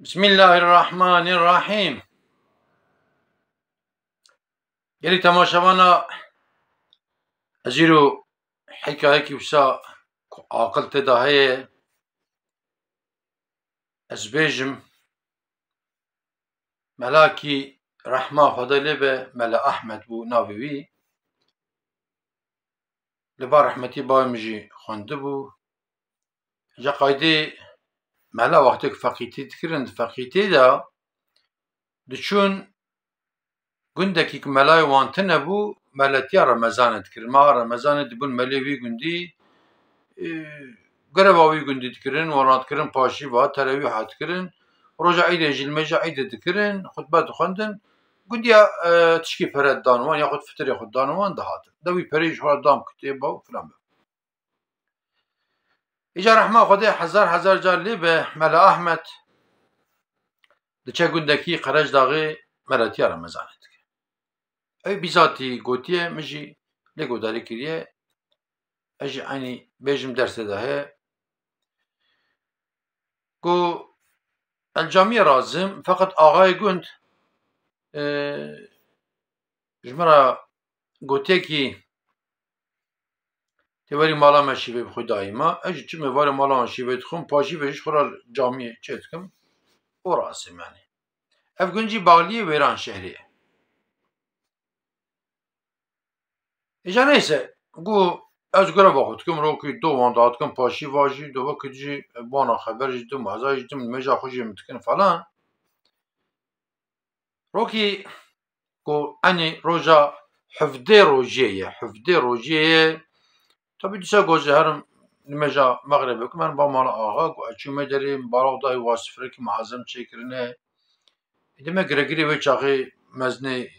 بسم الله الرحمن الرحیم. گلی تماشاوانا ازیرو حکایه کی بسا عاقل تدا هەیە ez bêjim melakî rehma Xwedê lê be mele Ehmed bû navê wî li ba rehmetî bavê min jî xwendibû. Ji qaydê mela wextê ku feqîtî dikirin di feqîtê de diçûn gundekî ku melayê wan tune bû meletiya Remezanê dikirin. Maha Remezanê dibûn melê wî gundî gereva wî gundî dikirin, wan dikirin paşîva terewîha dikirin, roja Eidê jî li mêja Eidê dikirin, xutbe dixwendin, gundiya tişkî pere dan wan ya xwe fitirê xwe dan wan dihatin. De wî perê ji xwe re dam kitêba û filan. Îja rehma Xwedê hezar hezar car lê be mele Ehmed diçe gundekî Qerecdağê meletiya Remezanê dike. Ew bîzatî gotiye, min jî lê guhdarî kiriye, ez jî eynî bêjim dersê de heye. Got el camiye razim feqet axayê gund ji min re gotiyekî tê werî mala me şîvê bixwe daîma, ez jî çimê warê mala wan şîvê dixwim, paşîvê jî xwe re camiyê çê dikim û rasîm yanî. Ev gund jî baliyê Wêran şehrê ye. Îja neyse got ez gereva xwe dikim, rokî do wan dadikim paşîva jî do wekî jî wana xeber jî didim, heza jî didim, li mêja xwe jî min dikin falan. Rokî got enê roja hevdê rojiyê ye, hevdê rojiyê ye. Tabî dîsa got ji herim li mêja Megribê ku me ba mala axa, got ez çûme derê, min balav dayê wasîfirekî mehezem çêkirine. Êdî me giregirê wê çaxê mezinê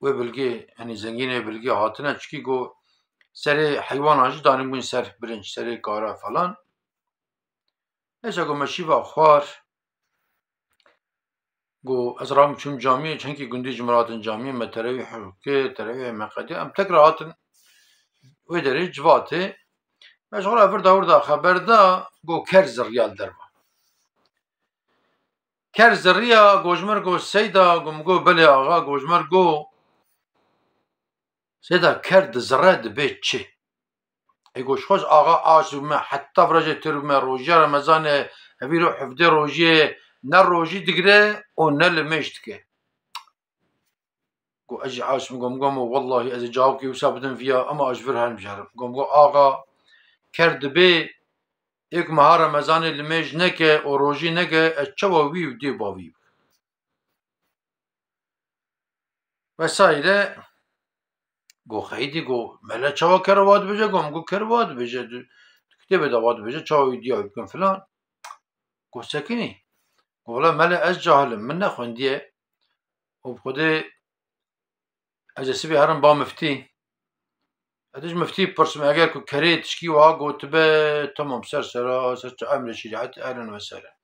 wê bilgê henî zengînê bilgê hatine çikî got serê heywanan jî danîbûn ser birinc, serê kara falan. Neyse got me şîva xwar, got ez rabûm çûm camiyê, çenkî gundî ji min hatin camiyê, me terewîh kir, terewîhê me qedî, em tek re hatin wê derê civatê. Me ji xwe re virda wirda xeber da got ker ziriya li derve. Ker ziriya got ji min re got seyda, got min got belê axa, got ji min re got seyda ker dizire dibe çi? Got ji xwe ji axa aş bime heta virajê têr bime rojiya Remezanê hevî ro hevdê rojiyê ne rojî digire û ne li mêj dike. Got ez jî aş bim got wellahî ez ê cawekî wisa bidim vîya ema ez ji vir herim bijerim. Got axa ker dibe ê ku meha Remezanê li mêj neke û rojî neke ez çawa wî û dê bavî bikim. Vesaîre. Got xeyidî got mele çawa kereva dibêje? Got kereva dibêje, di kitêbê de va dibêje çawa wî diya wî bikim filan. Got sekinî. Got vela mele ez cahilim, min nexwendiye û bi Xwedê ez ê sibê herim ba miftî. Ez ji miftî pirsim eger ku kerê tişkî wiha gotibe temam ser sera, ser emrê şerîetê erin vesere.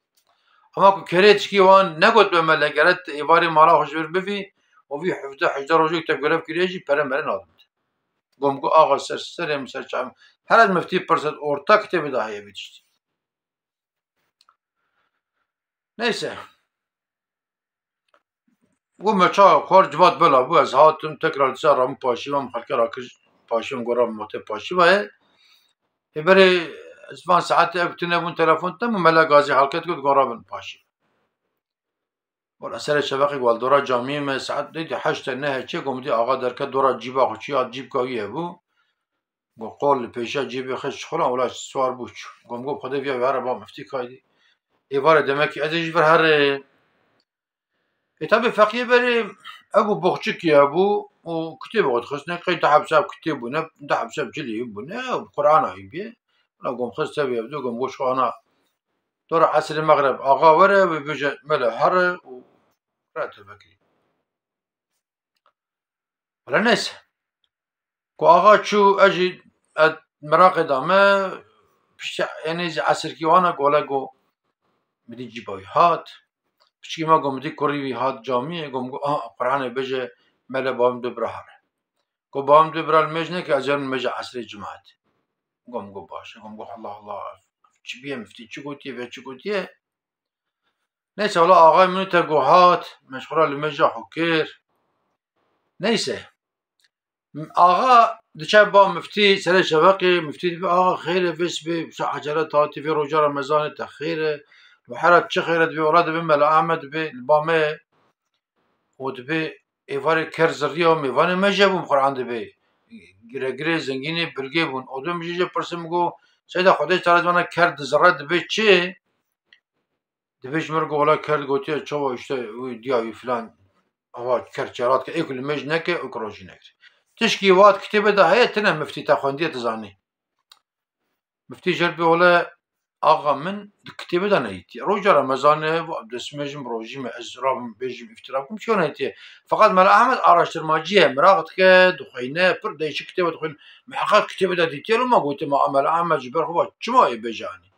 Ama ku kerê tişkî wan negotibe mele gere êvarê mala xwe ji vir bivî û vî hevdê hejda rojek te gerev kiriye jî pere mere nadim. Got axa ser serê min ser çavê min her ez miftî pirsim orta kitêbê de heye vî tiştî. Neyse got me çawa xwar civat bela bû, ez hatim tekrar dîsa rabûm paşîva, min xelkê rakir paşîva, got rabûm matê paşîva ye. Êberê ez van saetê ev tune bûn telefon te min mele gazî helket got rabin paşîva. Wala serê şeveqê got dora camiyê me saet dîtî heştê nehê çê got min dî axa derket dora cîba xwe çûya cîbka wî hebû. Got qol li pêşiya cêbê xwe çixulan wela swar bû çû. Got bi Xwedê vîya here ba miftî kaydî. Êvarê demekî ez ê jî vir here. Tabî feqî berê ew bû boxçikî hebû û kitêba xwe dixistine qey de hebsev kitêb bûne, de hebsev cilê bûne û Qur'ana wî bîye. Wela got min xist tevî hevdû got min got şixwana dora esrê Megreb axa were wê bêje mele here û rete vekirî. Wela neyse got axa çû ez jî miraqê dame piştî enê ji esirkî wan e wela got min dî cîba wî hat. Piçikî me got min dî kurî wî hat camiyê got min got Qur'anê bêje mele bavê min dibire here. Got bavê min dibire li mêj neke ez herim li mêja esrê cimetê. Got min got baş e. Got min got Allah Allah çi bûye miftî çi gotiye vê çi gotiye? نيسا والله آغاي منو تقوهات مشغولة لمجا حكير نيسا آغا دشاب با مفتي سري شبقي مفتي آغا خيره فيس بي بشا حجرات هاتي في رجا رمضان تخيره وحرات شخيرة بي وراد بي ملا أحمد بي البامي ودبي إيفاري كرزريو ميفاني مجابو مقرعان دبي گره زنگینی برگه بون ادم میشه پرسم گو سیدا خودش تراز من کرد زرد به چه دبیش مرگو ولا کرد گوتی چوا işte دیاوی فلان آوا کرچرات که اکل مج نکه اکروجی نکه تشکی وات کتابه ده هیتنه مفتی تخوندی تزانی مفتی جربی ولا آقا من کتابه ده نیتی روزا رمضان و دسمجم روزیم ازرام بجم افتراقم چون نیتی فقط مال احمد araştırmacıya مراقت که دخینه پر دیش کتابه دخین محقق کتابه ده دیتی رو ما گوتی ما عمل احمد جبر خو چما بجانی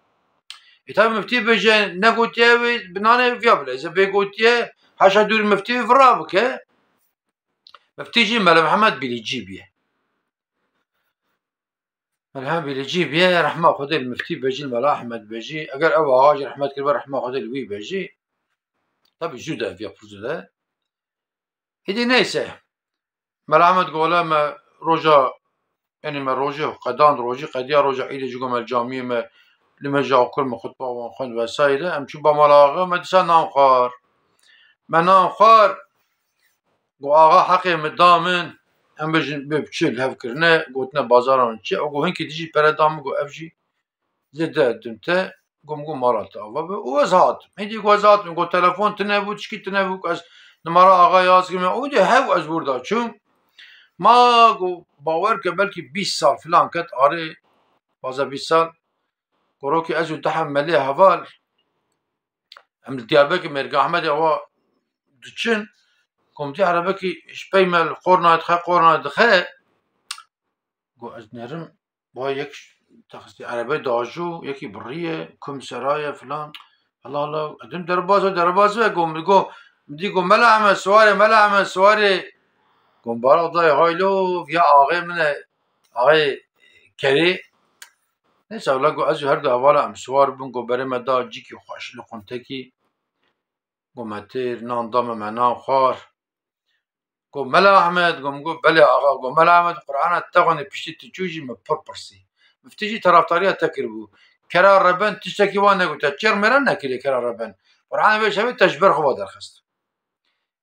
tabi mefti beje ne gotiye ve binane viyable ze be gotiye haşa dur mefti vra bike meftici mele Muhammed Bilicibiye ملها بيجي بيه رحمة خدي المفتي بيجي الملا أحمد بيجي أجر أبو هاجر رحمة كبر رحمة خدي الوي بيجي طبي جودة في أبرزه هدي نيسه ملا أحمد قولا ما رجع يعني ما رجع قدان رجع قديا رجع إلى جوجم الجامعة ما لما جاء كل ما خطبة وخن وسائله أم شو بملاغة ما تسا نانخار ما نانخار قو آغا حقي مدامن أم بجن ببتشيل هفكرنا قوتنا بازاران شيء أو هنك تيجي بردام قو أفجي زده دمته قوم مالات أوه وزهات هدي وزهات من قو تلفون تنبو تشكي تنبو أز نمرة آغا يازقي ودي هاو أز بردا شو ما قو باور كبلكي 20 سال فلان كت آري بازا 20 سال قروكي أزو تحملي هفال أم دياربكي مرقا أحمد أوا دچن قمتي عربكي شبيمل قرنا دخل قرنا دخل قو أز نرم با يك تخصي عربي داجو يكي بريه كم سرايا فلان الله الله أدم دربازو قو مدي قو ملعمة سواري قم بارا ضاي هايلو يا آغي من آغي كري نيسا ولا قو أزو هردو أولا أم سوار بون قو بريمة دا جيكي خوش لقنتكي قو متير نان دام منان خوار قو ملا أحمد قو بلي آغا قو ملا أحمد قرآن التغني بشتي تجوجي مبربرسي مفتيجي طرفدارية تكربو كرار ربن تشتكي وانا قلت تشير مرن نكري كرار ربن قرآن بيش هبي تجبر خوا درخست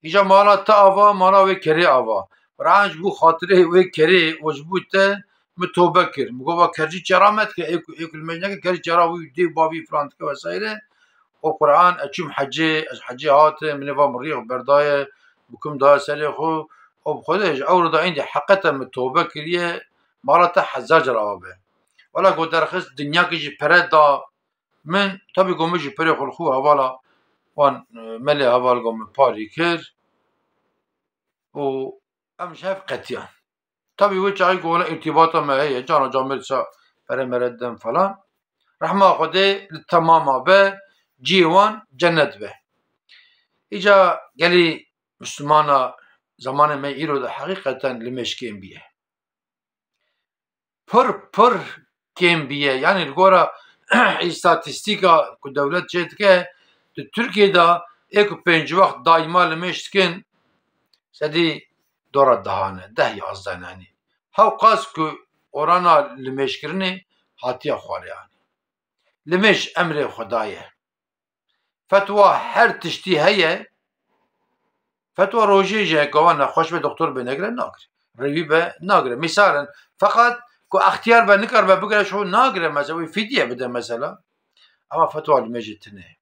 إجا مالا تأوا مالا وي كري أوا قرآن جبو خاطره وي كري وجبوت متوبكر مقوبا كرجي كرامت كيك المجنك كرجي كراوي دي بابي فرانت كوسايره وقرآن أشوم حجي هات من نظام الريح برداية بكم دا سليخو وبخدش أورد عندي حقيقة متوبكرية مالا حزاج الأوابه ولا قو درخص دنيا كيجي بردا من طبي قوم يجي بري خلخو هوالا وان ملي هوال قوم باري كير و ام شاف قتيان طبي وجه هاي قولا ارتباطا ما هي جانا جامل سا بري مردم فلان رحمة خدي للتماما به جيوان جنت به إجا قالي مسلمانا زمان ما إيرو ده حقيقة لمشكين بيه پر كم بيه يعني الجورا استاتستيكا كدولة جدك تركيا دا إيكو بينج وقت دايما لمشتكن سدي دورة دهانة ده يازدان يعني هاو قاسكو اورانا لمشكرني هاتيا خوار يعني لمش أمر خدايه فتوى هر تشتي هي فتوى روجي جه قوانا خوش به دكتور بنقره ناقر روي به ناقره مثلا فقط كو اختيار به نكر به بقرا شو ناقره مثلا فديه بده مثلا اما فتوى المجتنه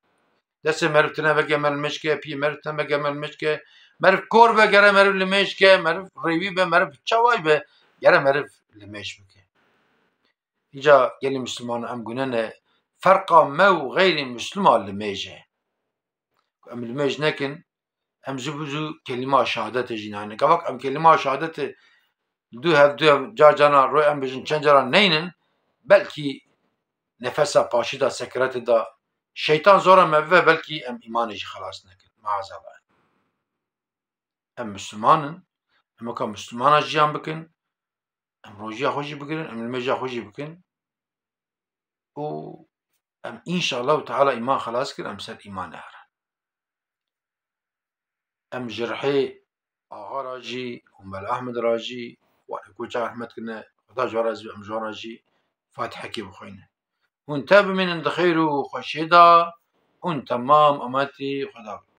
دست مرتنا بقى من المشكه بي مرتنا بقى من المشكه مرف كور به غره مرف المشكه مرف روي به مرف چواي به غره مرف المشكه اجا يلي مسلمان ام گننه فرق ما وغير مسلمان لميجه ام الميج نكن ام زبوزو كلمه شهادت جنانه كواك ام كلمه شهادت دو جانا روی ام بجن چند جرا نینن بلکی نفسا پاشی دا سکرت دا شیطان زورا مبوه بلکی ام ایمانش خلاص نکن معذابه ام مسلمانن ام اکا مسلمانا جیان بکن ام روژیا خوشی بگیرن ام المجا خوشی بکن و ام انشاءالله تعالی ایمان خلاص کر ام سر ایمان هر ام جرحي آغا راجي ومال أحمد راجي وأنا كوجا رحمت كنا خدا جوارزي أم جوراجي فاتحة كي بخوينا وانت من خير وخشيدا وانت تمام أماتي خدا